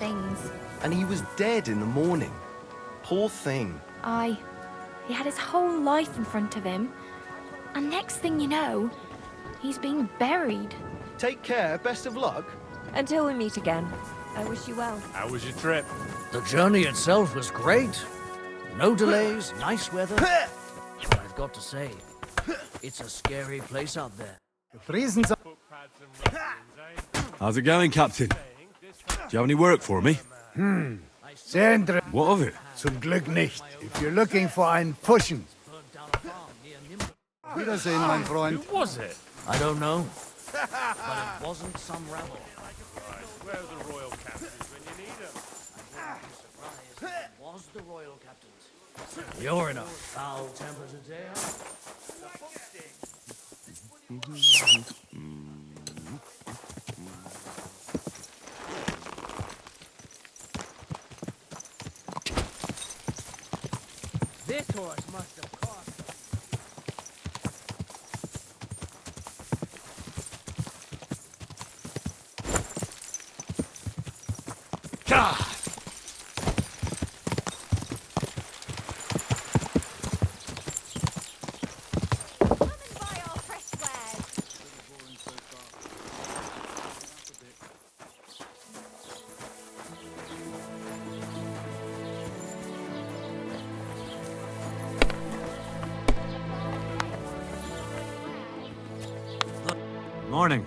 things. And he was dead in the morning. Poor thing. Aye. He had his whole life in front of him. And next thing you know, he's being buried. Take care, best of luck. Until we meet again. I wish you well. How was your trip? The journey itself was great. No delays, nice weather. But I've got to say, it's a scary place out there. Footpads and ruins, eh? How's it going, Captain? Do you have any work for me? Sehr interessant. What of it? Zum Glück nicht. If you're looking for einen Fuschen. Wiedersehen, mein Freund. Who was it? I don't know. But it wasn't some rebel. Right, where are the royal captains when you need them? I wouldn't be surprised if it was the royal captains. You're in a foul temper today, huh? This horse must have cost. Morning.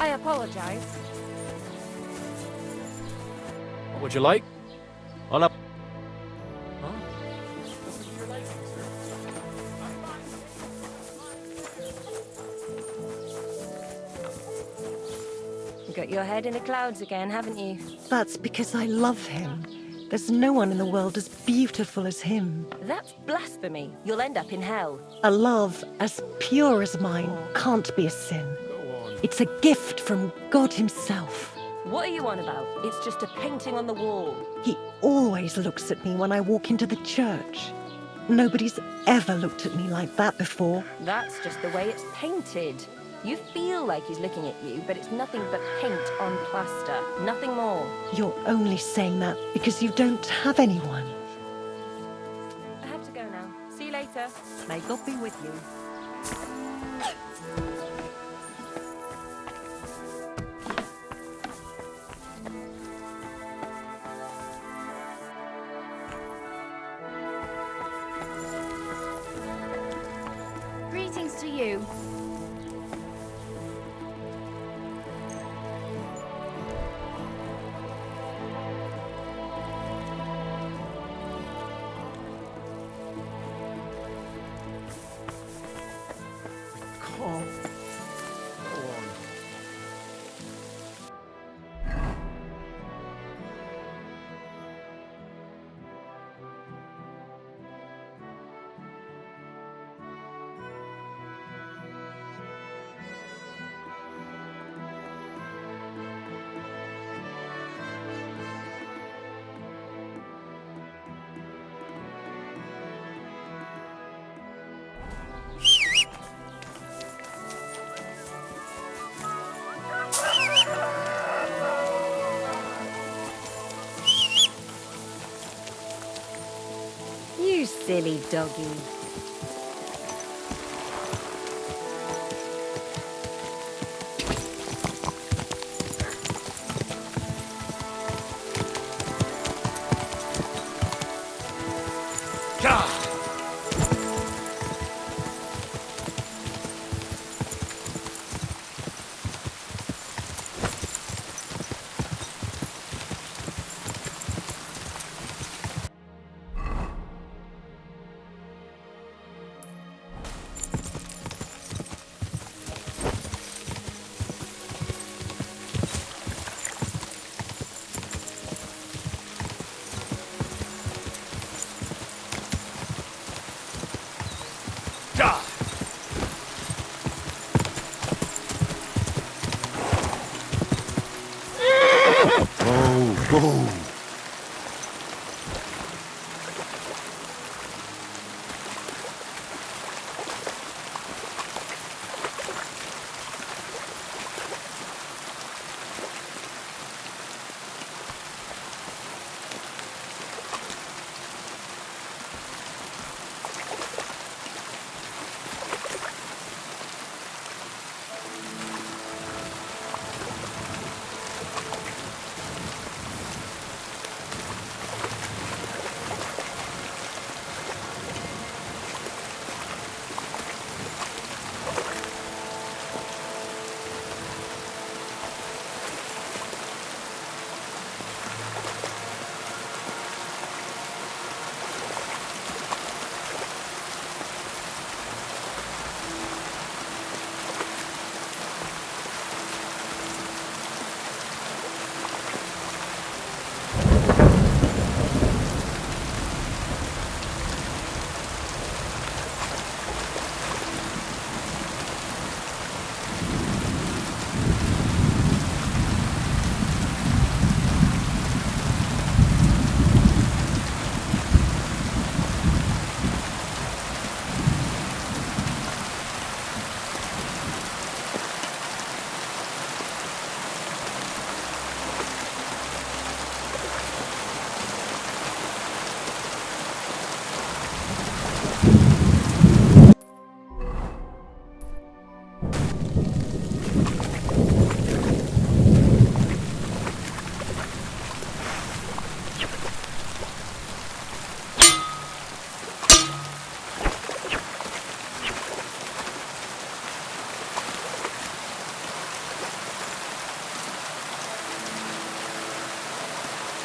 I apologize. What would you like? I'll up. Huh? You got your head in the clouds again, haven't you? That's because I love him. There's no one in the world as beautiful as him. That's blasphemy. You'll end up in hell. A love as pure as mine can't be a sin. Go on. It's a gift from God himself. What are you on about? It's just a painting on the wall. He always looks at me when I walk into the church. Nobody's ever looked at me like that before. That's just the way it's painted. You feel like he's looking at you, but it's nothing but paint on plaster. Nothing more. You're only saying that because you don't have anyone. I have to go now. See you later. May God be with you. Greetings to you. You silly doggy.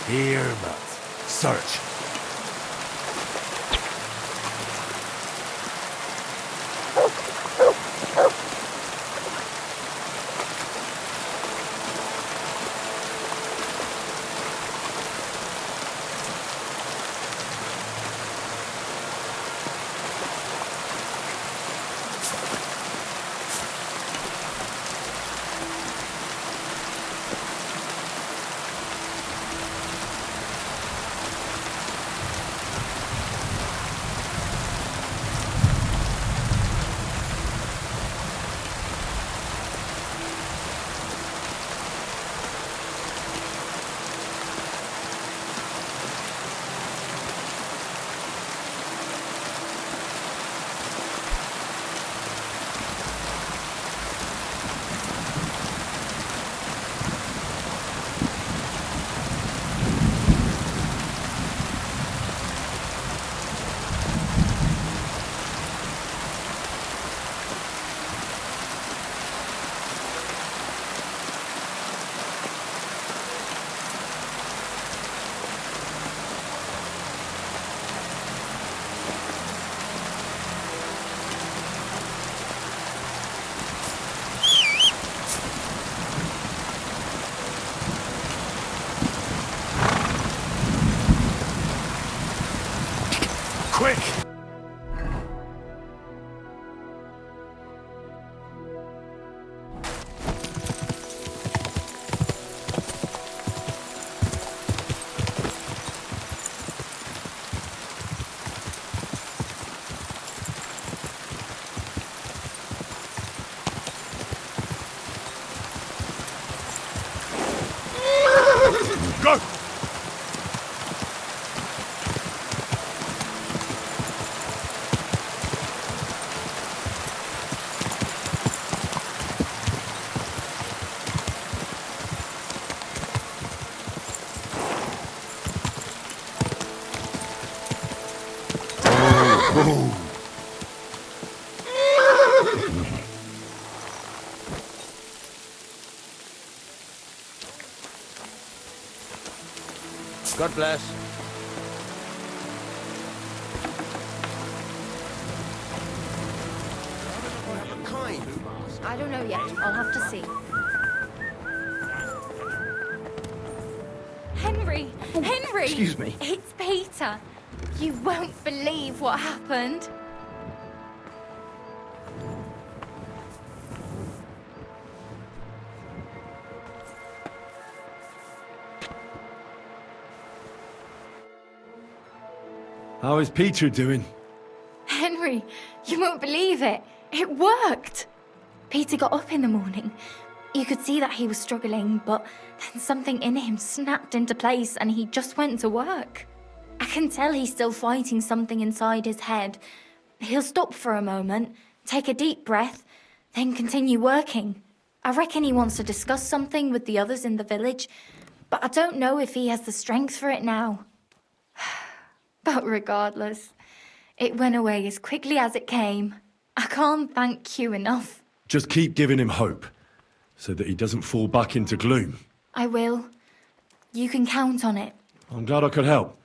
Here, lads. Search. Quick! Go! God bless. I don't know yet. I'll have to see. Henry! Henry! excuse me. It's Peter. You won't believe what happened. How is Peter doing? Henry, you won't believe it. It worked. Peter got up in the morning. You could see that he was struggling, but then something in him snapped into place and he just went to work. I can tell he's still fighting something inside his head. He'll stop for a moment, take a deep breath, then continue working. I reckon he wants to discuss something with the others in the village, but I don't know if he has the strength for it now. But regardless, it went away as quickly as it came. I can't thank you enough. Just keep giving him hope, so that he doesn't fall back into gloom. I will. You can count on it. I'm glad I could help.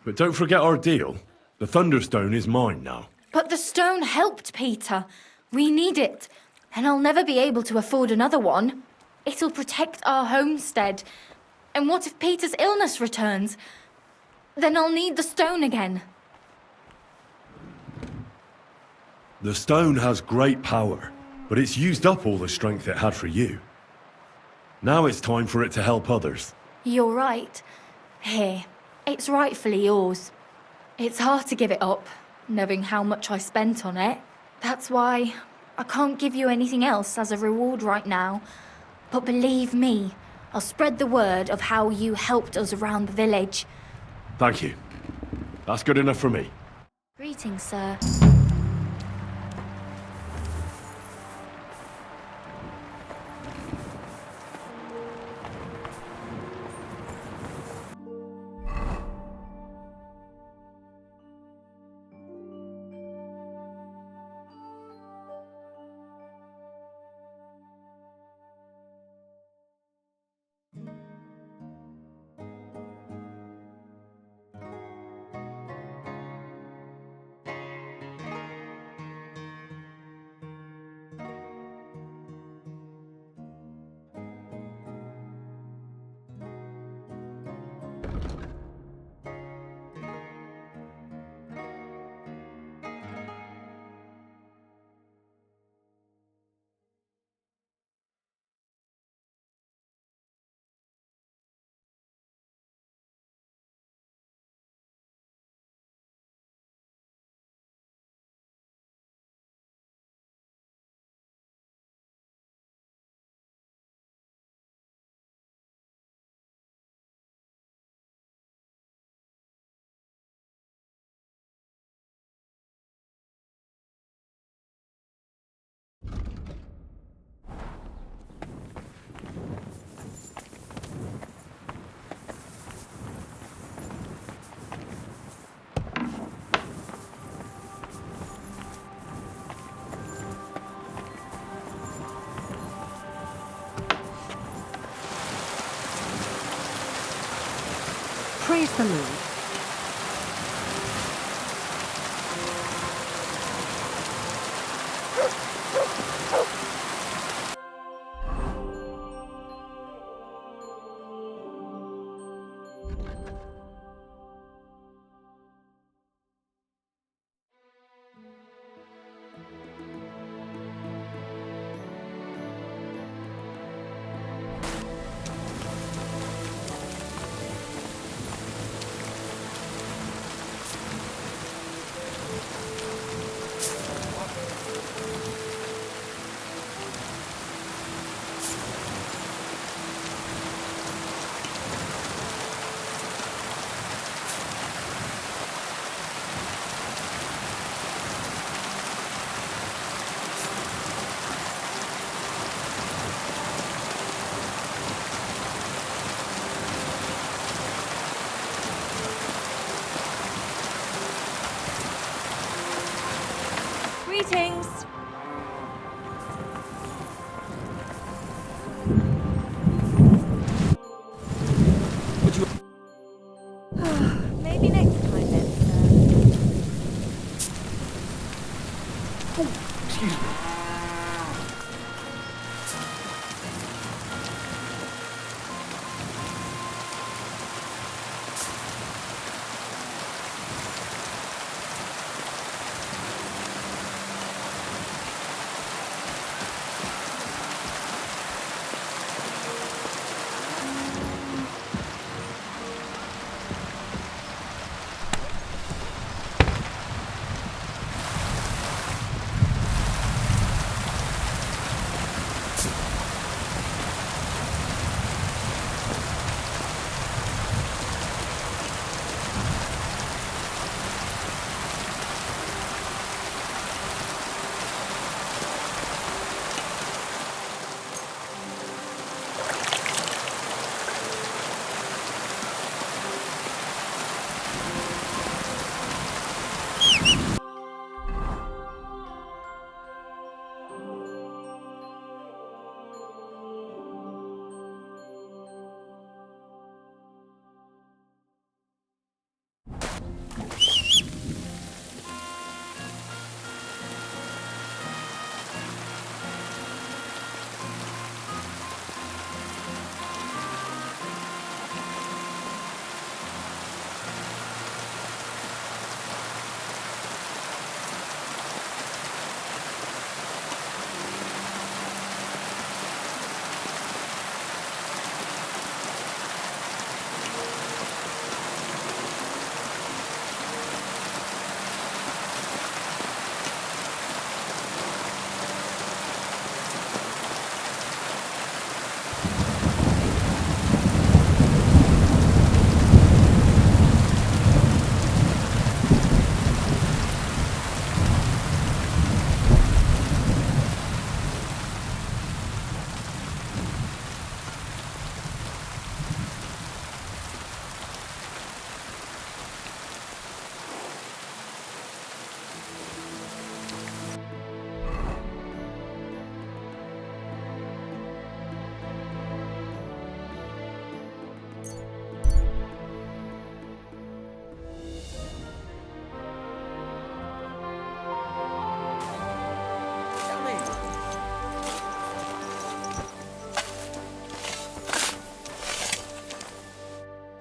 But don't forget our deal. The Thunderstone is mine now. But the stone helped, Peter. We need it. And I'll never be able to afford another one. It'll protect our homestead. And what if Peter's illness returns? Then I'll need the stone again. The stone has great power, but it's used up all the strength it had for you. Now it's time for it to help others. You're right. Here, it's rightfully yours. It's hard to give it up, knowing how much I spent on it. That's why I can't give you anything else as a reward right now. But believe me, I'll spread the word of how you helped us around the village. Thank you. That's good enough for me. Greetings, sir. Praise the Lord. Greetings. Would you... Maybe next time then. Excuse me.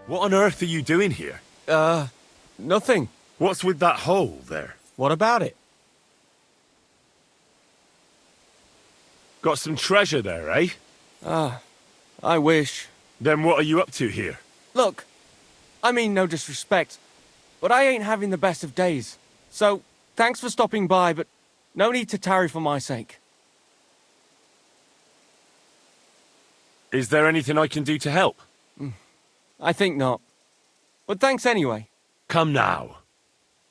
What on earth are you doing here? Nothing. What's with that hole there? What about it? Got some treasure there, eh? I wish. Then what are you up to here? Look, I mean no disrespect, but I ain't having the best of days. So, thanks for stopping by, but no need to tarry for my sake. Is there anything I can do to help? I think not. But thanks anyway. Come now.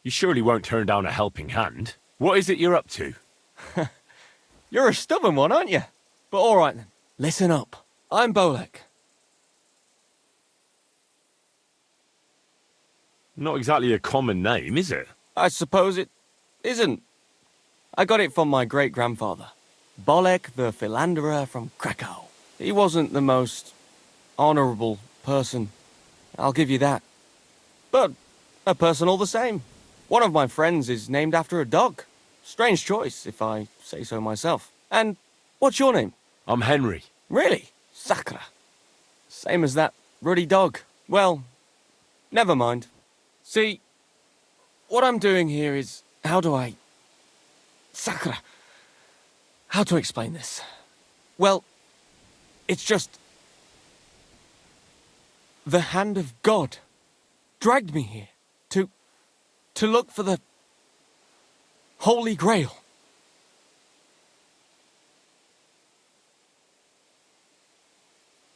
You surely won't turn down a helping hand. What is it you're up to? You're a stubborn one, aren't you? But all right then. Listen up. I'm Bolek. Not exactly a common name, is it? I suppose it isn't. I got it from my great-grandfather, Bolek the Philanderer from Krakow. He wasn't the most honorable person, I'll give you that. but a person all the same. One of my friends is named after a dog. Strange choice, if I say so myself. And what's your name? I'm Henry. Really? Sakura. Same as that ruddy dog. Well, never mind. See, what I'm doing here is... How do I... Sakura. How to explain this? Well, it's just... The hand of God dragged me here to look for the Holy Grail.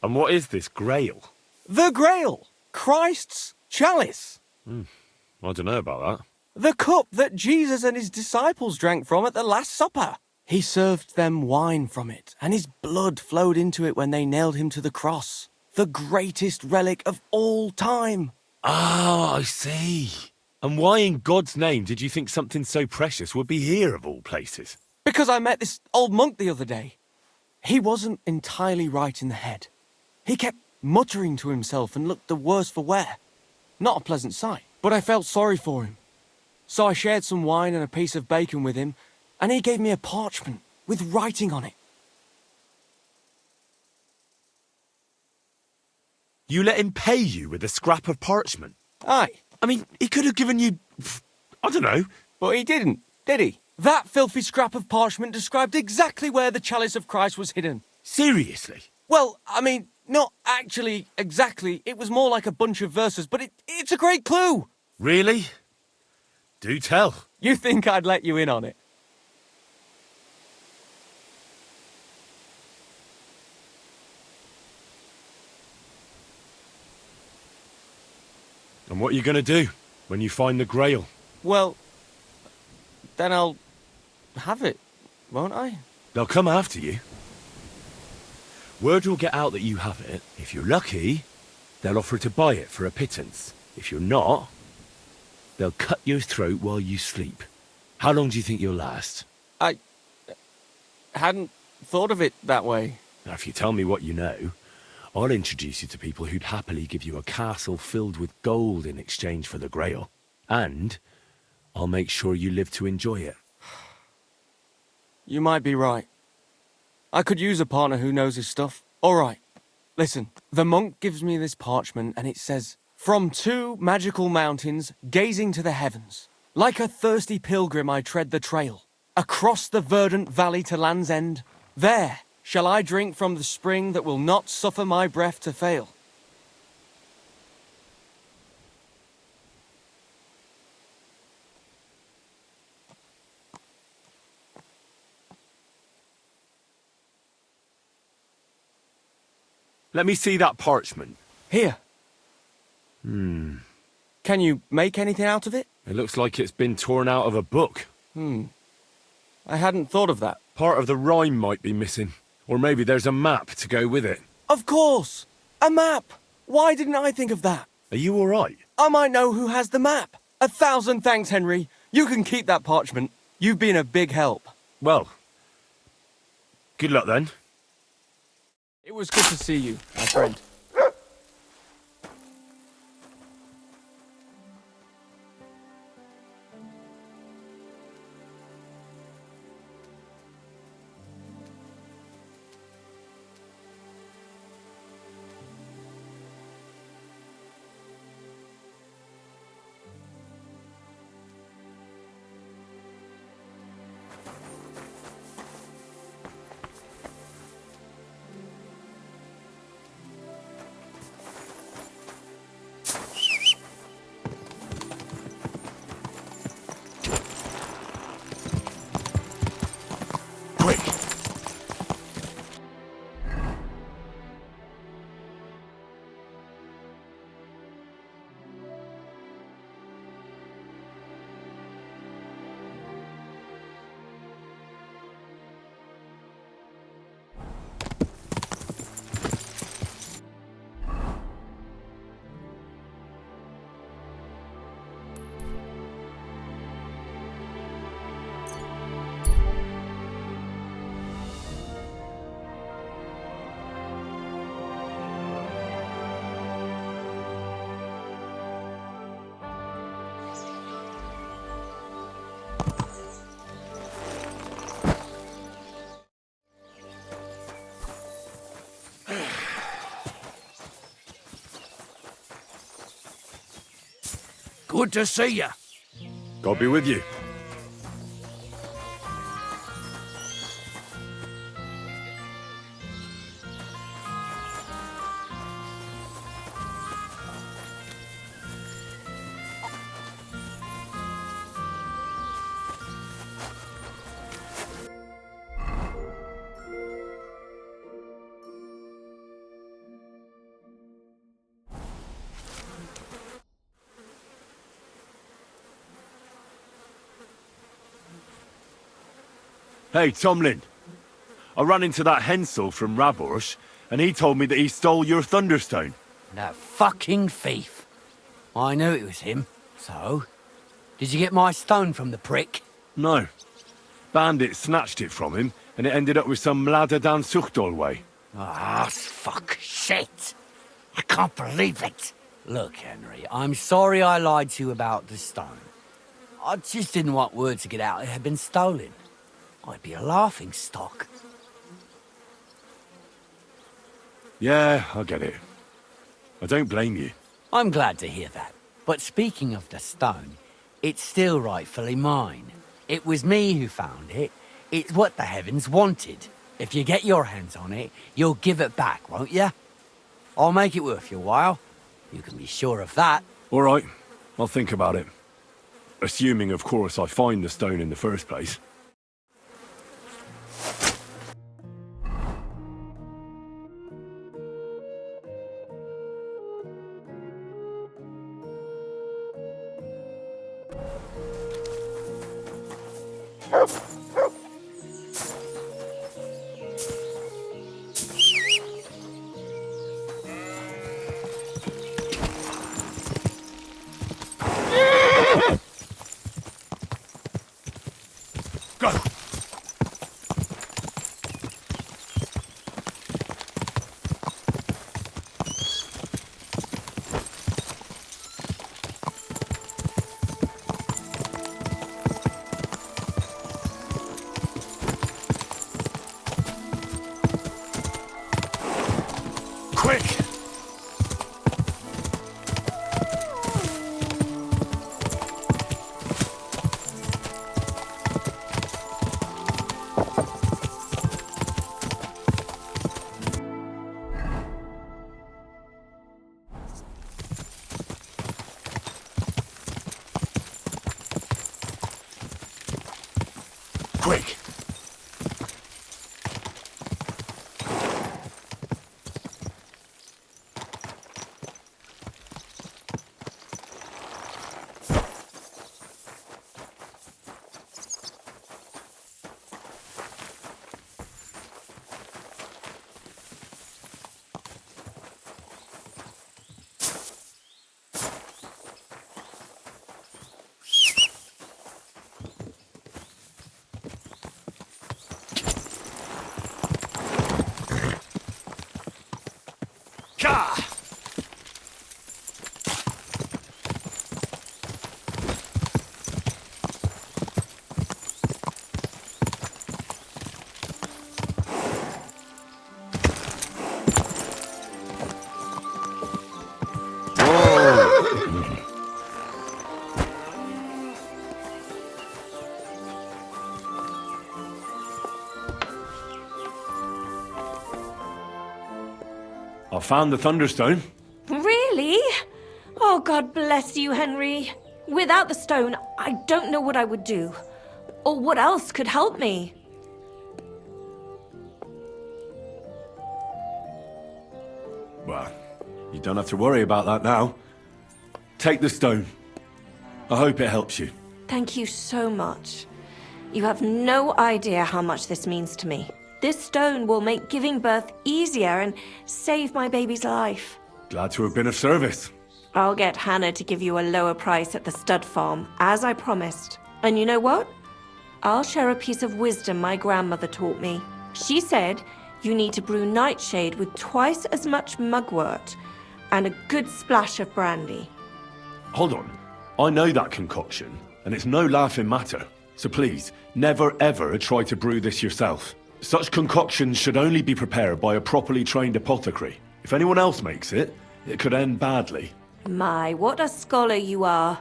And what is this Grail? The Grail! Christ's chalice! I don't know about that. The cup that Jesus and his disciples drank from at the Last Supper. He served them wine from it, and his blood flowed into it when they nailed him to the cross. The greatest relic of all time. Ah, I see. And why in God's name did you think something so precious would be here of all places? Because I met this old monk the other day. He wasn't entirely right in the head. He kept muttering to himself and looked the worse for wear. Not a pleasant sight, but I felt sorry for him. So I shared some wine and a piece of bacon with him, and he gave me a parchment with writing on it. You let him pay you with a scrap of parchment? Aye, I mean, he could have given you... I don't know. but he didn't, did he? That filthy scrap of parchment described exactly where the chalice of Christ was hidden. Seriously? Well, I mean, not actually exactly. It was more like a bunch of verses, but it's a great clue. Really? Do tell. You think I'd let you in on it? And what are you going to do when you find the Grail? Well, then I'll have it, won't I? They'll come after you. Word will get out that you have it. If you're lucky, they'll offer to buy it for a pittance. If you're not, they'll cut your throat while you sleep. How long do you think you'll last? I hadn't thought of it that way. Now, if you tell me what you know, I'll introduce you to people who'd happily give you a castle filled with gold in exchange for the Grail. And I'll make sure you live to enjoy it. You might be right. I could use a partner who knows his stuff. All right, listen. The monk gives me this parchment and it says, "From 2 magical mountains, gazing to the heavens. Like a thirsty pilgrim I tread the trail. Across the verdant valley to Land's End. There shall I drink from the spring that will not suffer my breath to fail." Let me see that parchment. Here. Can you make anything out of it? It looks like it's been torn out of a book. I hadn't thought of that. Part of the rhyme might be missing. Or maybe there's a map to go with it. Of course! A map! Why didn't I think of that? Are you all right? I might know who has the map. 1,000 thanks, Henry. You can keep that parchment. You've been a big help. Well, good luck then. It was good to see you, my friend. Good to see you. God be with you. Hey, Tomlin. I ran into that Hensel from Raborsh, and he told me that he stole your Thunderstone. That fucking thief. I knew it was him. So, did you get my stone from the prick? No. Bandit snatched it from him, and it ended up with some ladder down Suchdol way. Ah, fuck shit. I can't believe it. Look, Henry, I'm sorry I lied to you about the stone. I just didn't want word to get out it had been stolen. I'd be a laughing stock. Yeah, I get it. I don't blame you. I'm glad to hear that. But speaking of the stone, it's still rightfully mine. It was me who found it. It's what the heavens wanted. If you get your hands on it, you'll give it back, won't you? I'll make it worth your while. You can be sure of that. All right, I'll think about it. Assuming, of course, I find the stone in the first place. Go! Quick! Quick! Ka! I found the Thunderstone. Really? Oh, God bless you, Henry. Without the stone, I don't know what I would do. Or what else could help me. Well, you don't have to worry about that now. Take the stone. I hope it helps you. Thank you so much. You have no idea how much this means to me. This stone will make giving birth easier and save my baby's life. Glad to have been of service. I'll get Hannah to give you a lower price at the stud farm, as I promised. And you know what? I'll share a piece of wisdom my grandmother taught me. She said you need to brew nightshade with twice as much mugwort and a good splash of brandy. Hold on. I know that concoction, and it's no laughing matter. So please, never ever try to brew this yourself. Such concoctions should only be prepared by a properly trained apothecary. If anyone else makes it, it could end badly. My, what a scholar you are.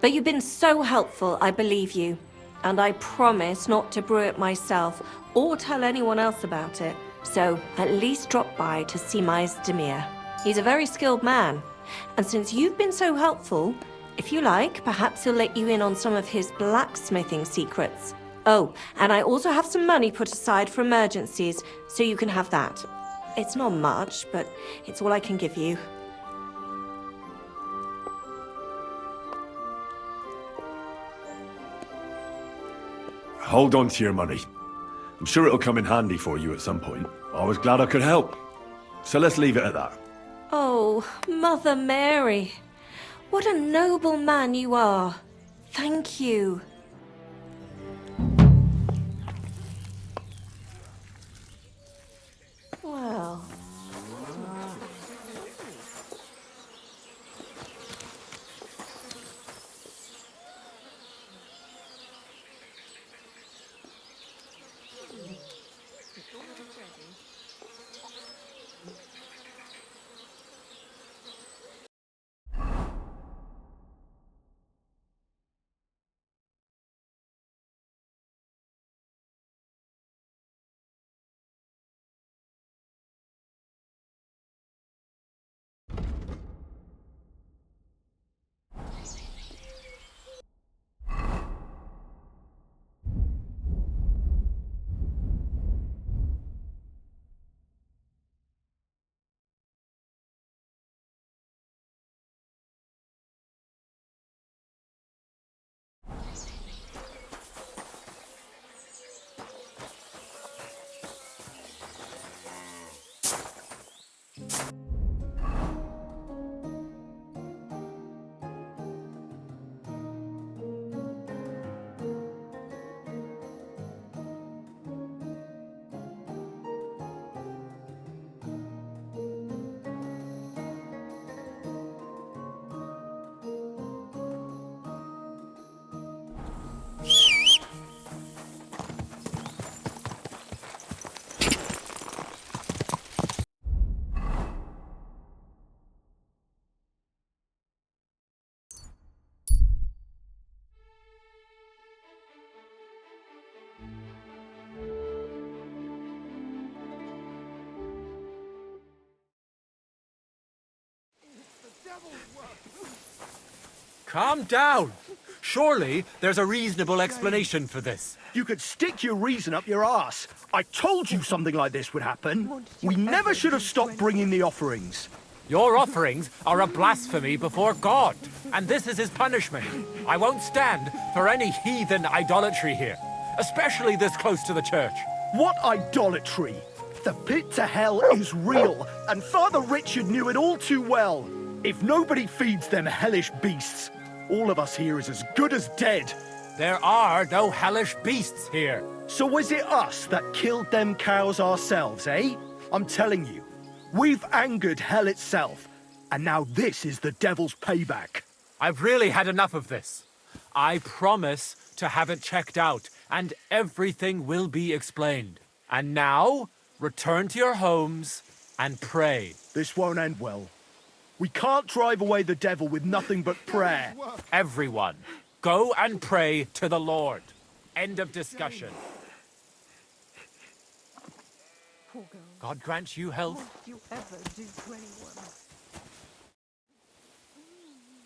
But you've been so helpful, I believe you. And I promise not to brew it myself or tell anyone else about it. So at least drop by to see my Demir. He's a very skilled man. And since you've been so helpful, if you like, perhaps he'll let you in on some of his blacksmithing secrets. Oh, and I also have some money put aside for emergencies, so you can have that. It's not much, but it's all I can give you. Hold on to your money. I'm sure it'll come in handy for you at some point. I was glad I could help. So let's leave it at that. Oh, Mother Mary. What a noble man you are. Thank you. Well... Calm down. Surely there's a reasonable explanation for this. You could stick your reason up your arse. I told you something like this would happen. We never should have stopped bringing the offerings. Your offerings are a blasphemy before God, and this is his punishment. I won't stand for any heathen idolatry here, especially this close to the church. What idolatry? The pit to hell is real, and Father Richard knew it all too well. If nobody feeds them hellish beasts, all of us here is as good as dead. There are no hellish beasts here. So was it us that killed them cows ourselves, eh? I'm telling you, we've angered hell itself, and now this is the devil's payback. I've really had enough of this. I promise to have it checked out, and everything will be explained. And now, return to your homes and pray. This won't end well. We can't drive away the devil with nothing but prayer. Everyone, go and pray to the Lord. End of discussion. God grant you health.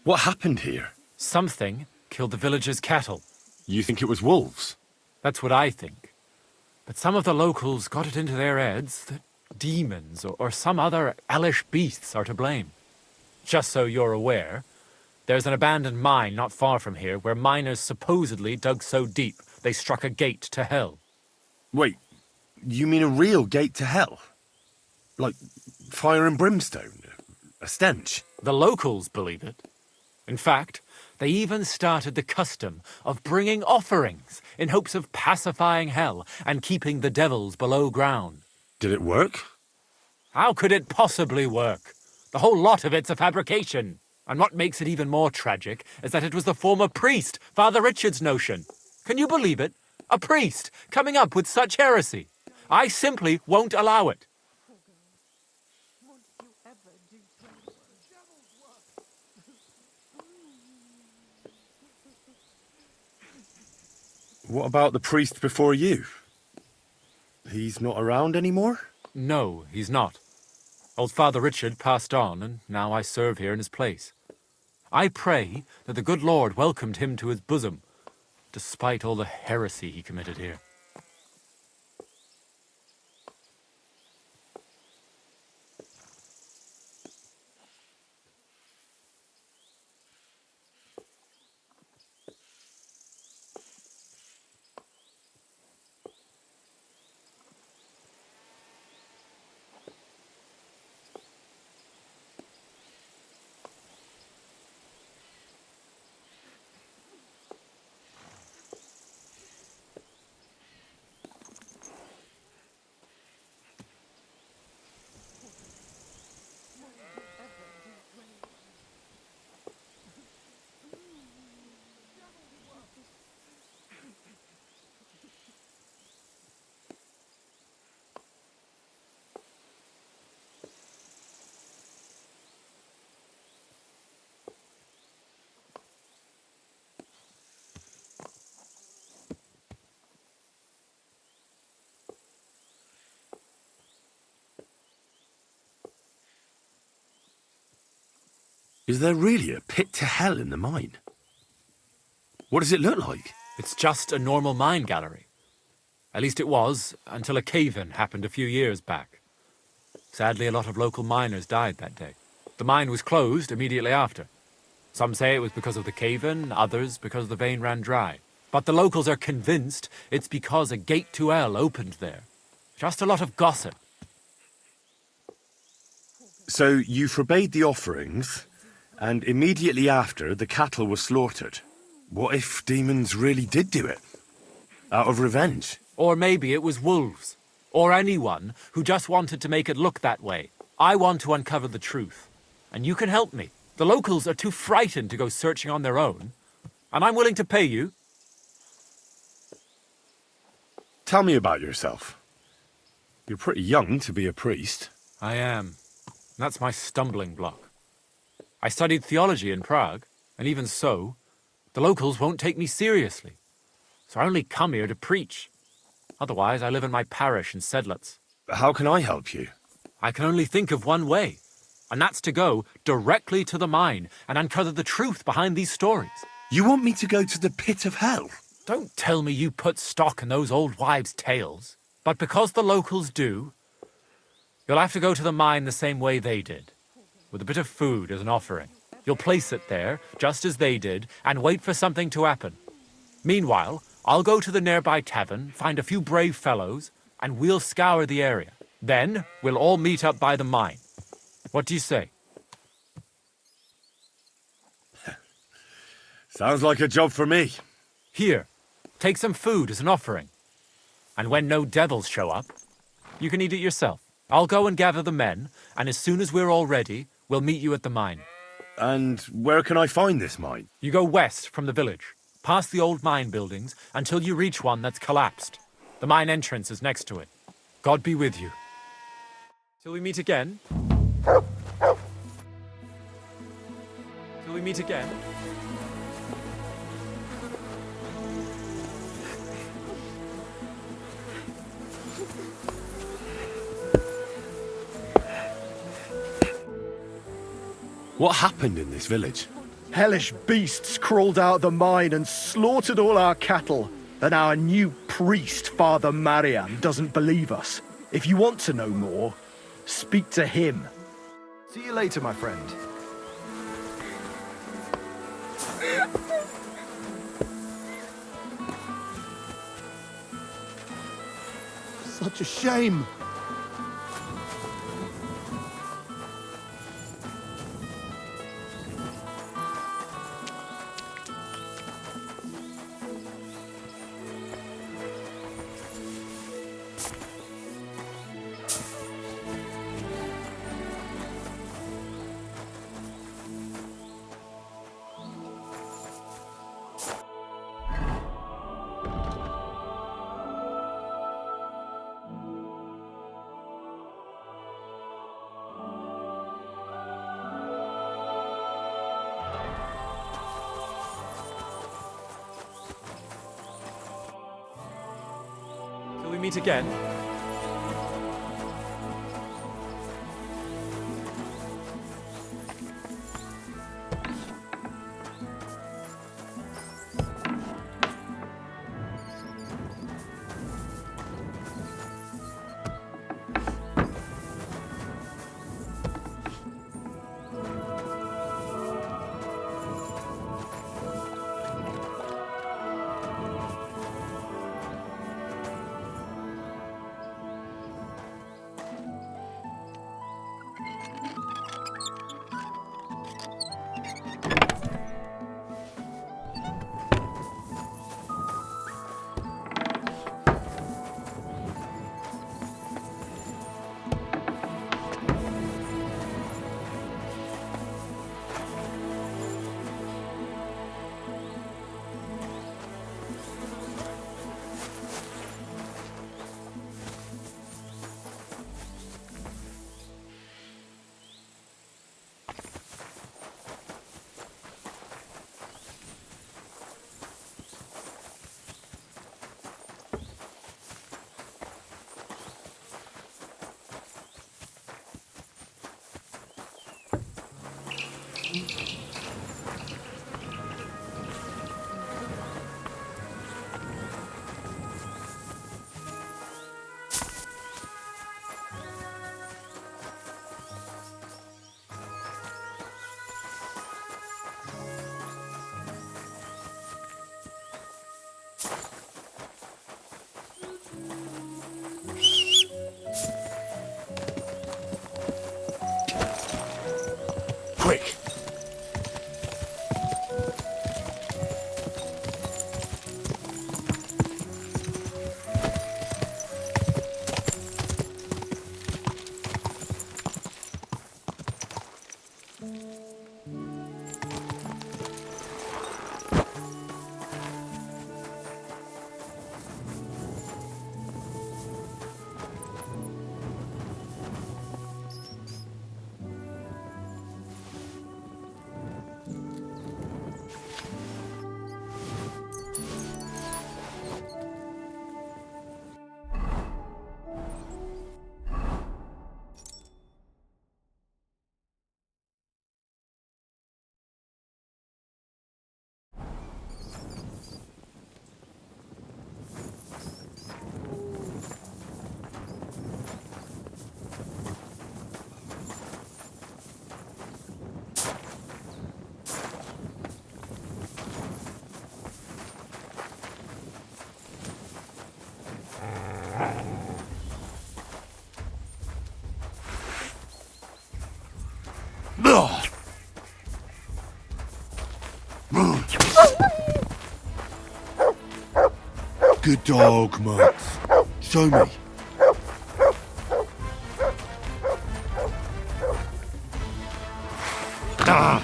What happened here? Something killed the villagers' cattle. You think it was wolves? That's what I think. But some of the locals got it into their heads that demons or some other hellish beasts are to blame. Just so you're aware, there's an abandoned mine not far from here where miners supposedly dug so deep they struck a gate to hell. Wait, you mean a real gate to hell? Like fire and brimstone? A stench? The locals believe it. In fact, they even started the custom of bringing offerings in hopes of pacifying hell and keeping the devils below ground. Did it work? How could it possibly work? The whole lot of it's a fabrication. And what makes it even more tragic is that it was the former priest, Father Richard's notion. Can you believe it? A priest coming up with such heresy. I simply won't allow it. What about the priest before you? He's not around anymore? No, he's not. Old Father Richard passed on, and now I serve here in his place. I pray that the good Lord welcomed him to his bosom, despite all the heresy he committed here. Is there really a pit to hell in the mine? What does it look like? It's just a normal mine gallery. At least it was, until a cave-in happened a few years back. Sadly, a lot of local miners died that day. The mine was closed immediately after. Some say it was because of the cave-in, others because the vein ran dry. But the locals are convinced it's because a gate to hell opened there. Just a lot of gossip. So you forbade the offerings, and immediately after, the cattle were slaughtered. What if demons really did do it? Out of revenge? Or maybe it was wolves. Or anyone who just wanted to make it look that way. I want to uncover the truth. And you can help me. The locals are too frightened to go searching on their own. And I'm willing to pay you. Tell me about yourself. You're pretty young to be a priest. I am. That's my stumbling block. I studied theology in Prague, and even so, the locals won't take me seriously. So I only come here to preach. Otherwise, I live in my parish in Sedlitz. How can I help you? I can only think of one way, and that's to go directly to the mine and uncover the truth behind these stories. You want me to go to the pit of hell? Don't tell me you put stock in those old wives' tales. But because the locals do, you'll have to go to the mine the same way they did, with a bit of food as an offering. You'll place it there, just as they did, and wait for something to happen. Meanwhile, I'll go to the nearby tavern, find a few brave fellows, and we'll scour the area. Then, we'll all meet up by the mine. What do you say? Sounds like a job for me. Here, take some food as an offering. And when no devils show up, you can eat it yourself. I'll go and gather the men, and as soon as we're all ready, we'll meet you at the mine. And where can I find this mine? You go west from the village, past the old mine buildings, until you reach one that's collapsed. The mine entrance is next to it. God be with you. Till we meet again. Till we meet again. What happened in this village? Hellish beasts crawled out of the mine and slaughtered all our cattle. And our new priest, Father Marian, doesn't believe us. If you want to know more, speak to him. See you later, my friend. Such a shame. Till we meet again. Quick! Good dog, Max. Show me. Ah!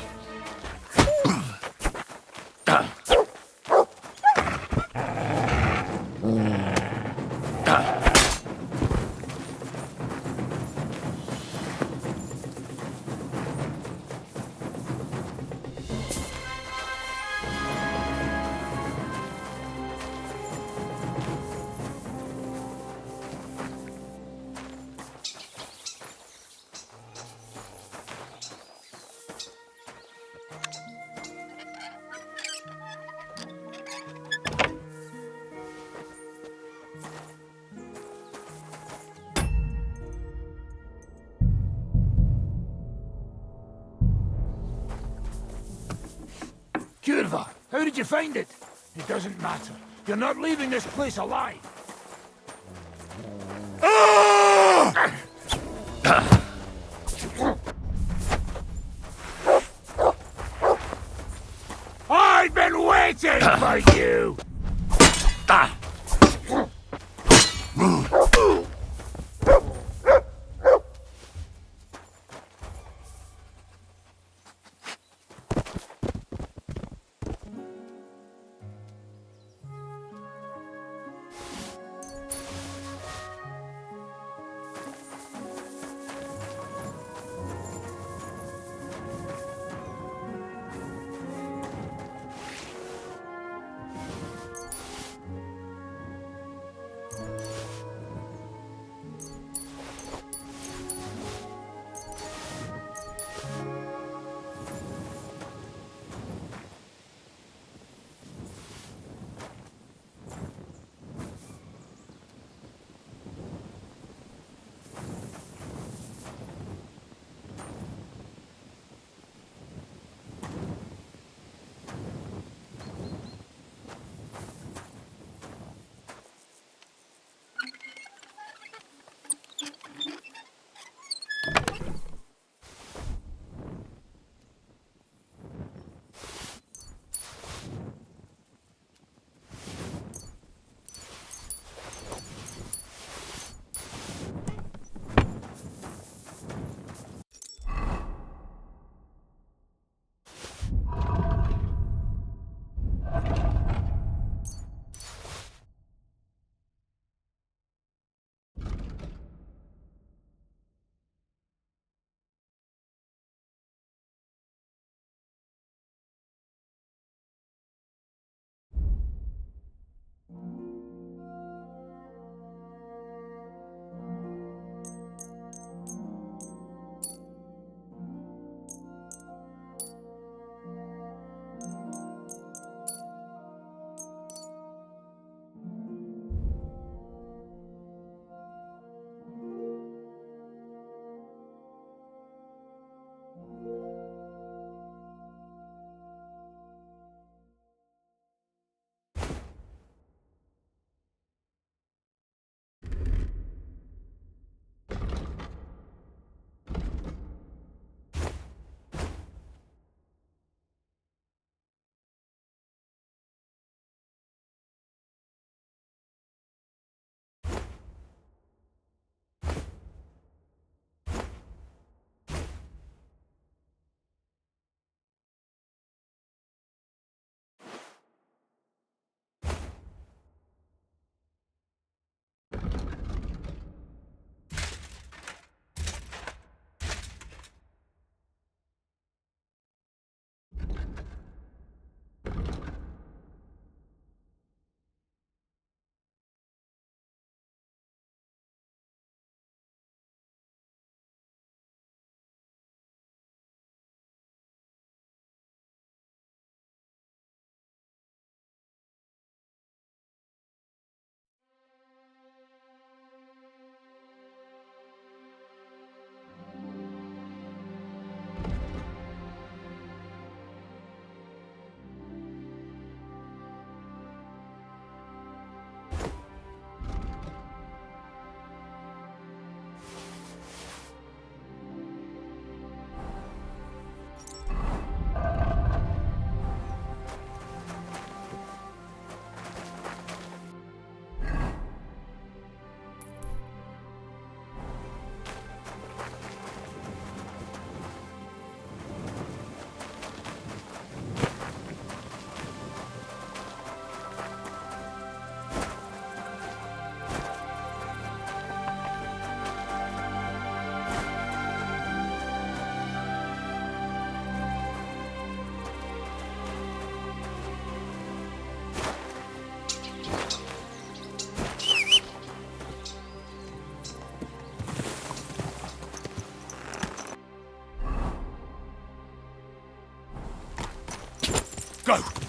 Curva, how did you find it? It doesn't matter. You're not leaving this place alive. I've been waiting for you! Go!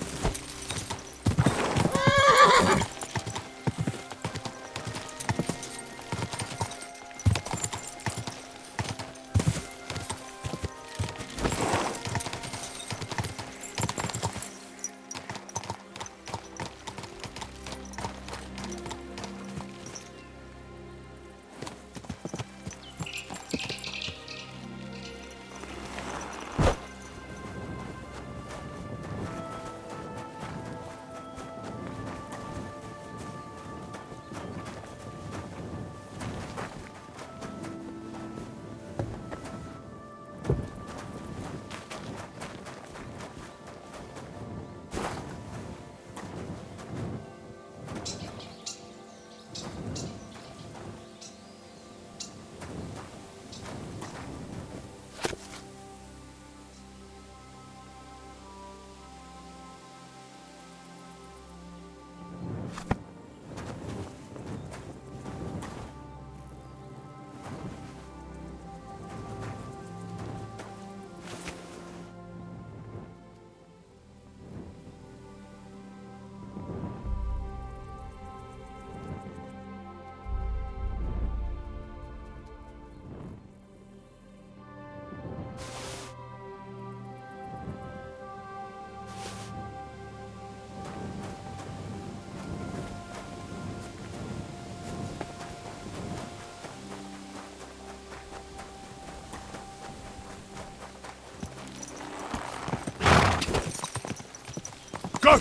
Go!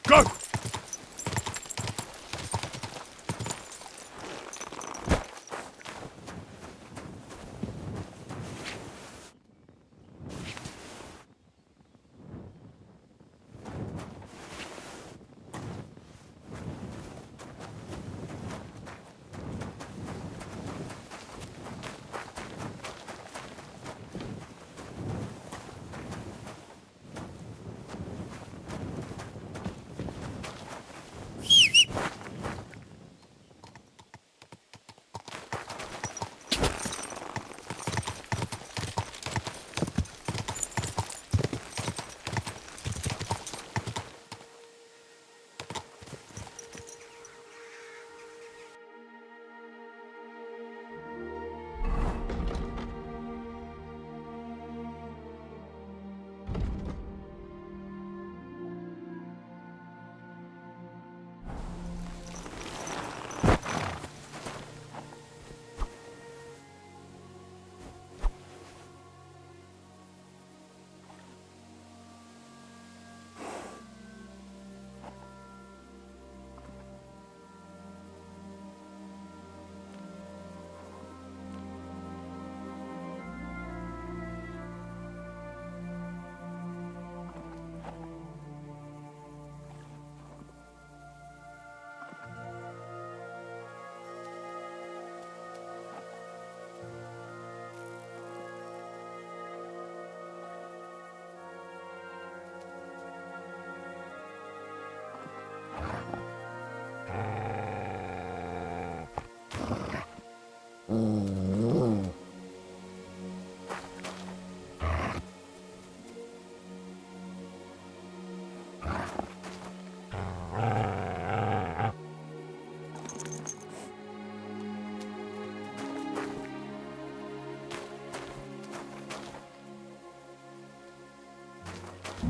Go!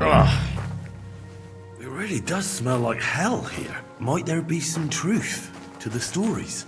Ugh. It really does smell like hell here. Might there be some truth to the stories?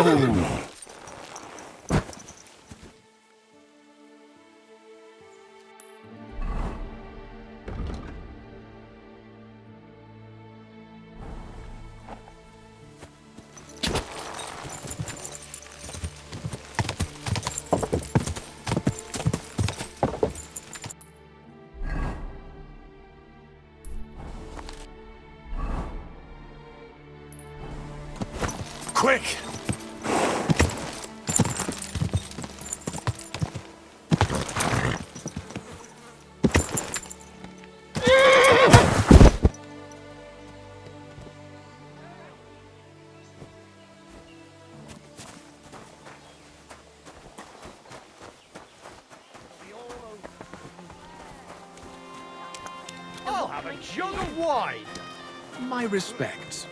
Whoa! Quick! I'll have a jug of wine. My respects.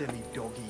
Silly doggy.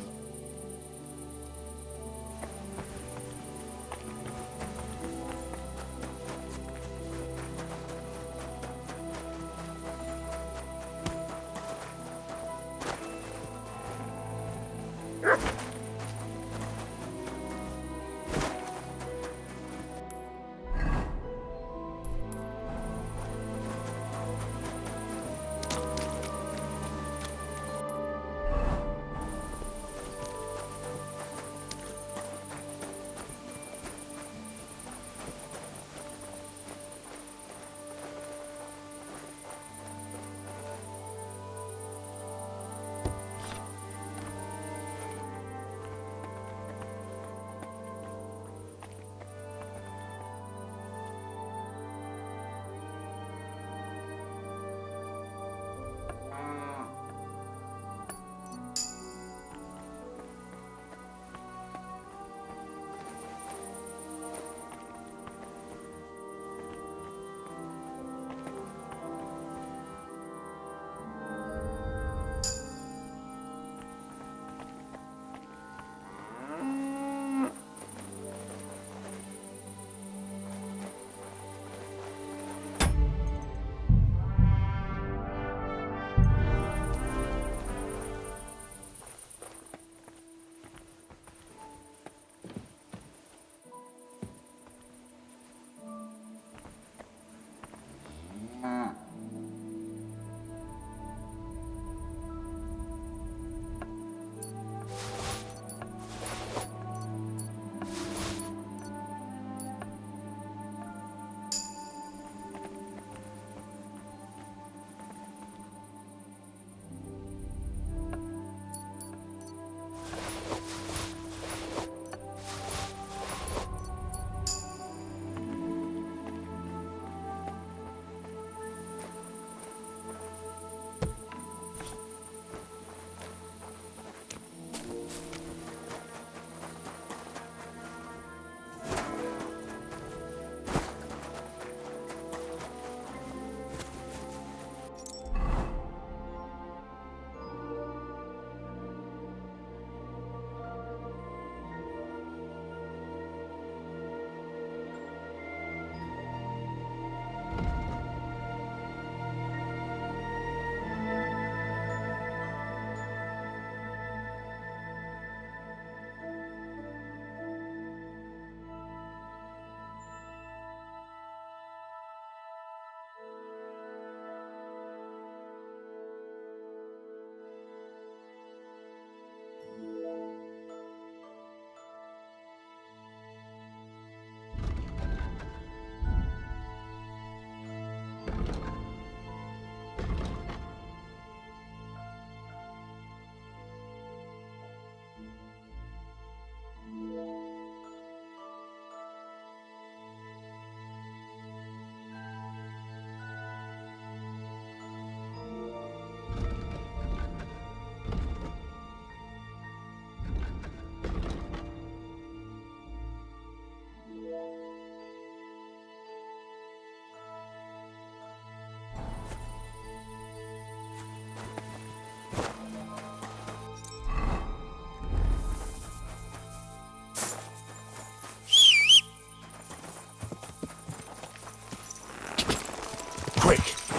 quick.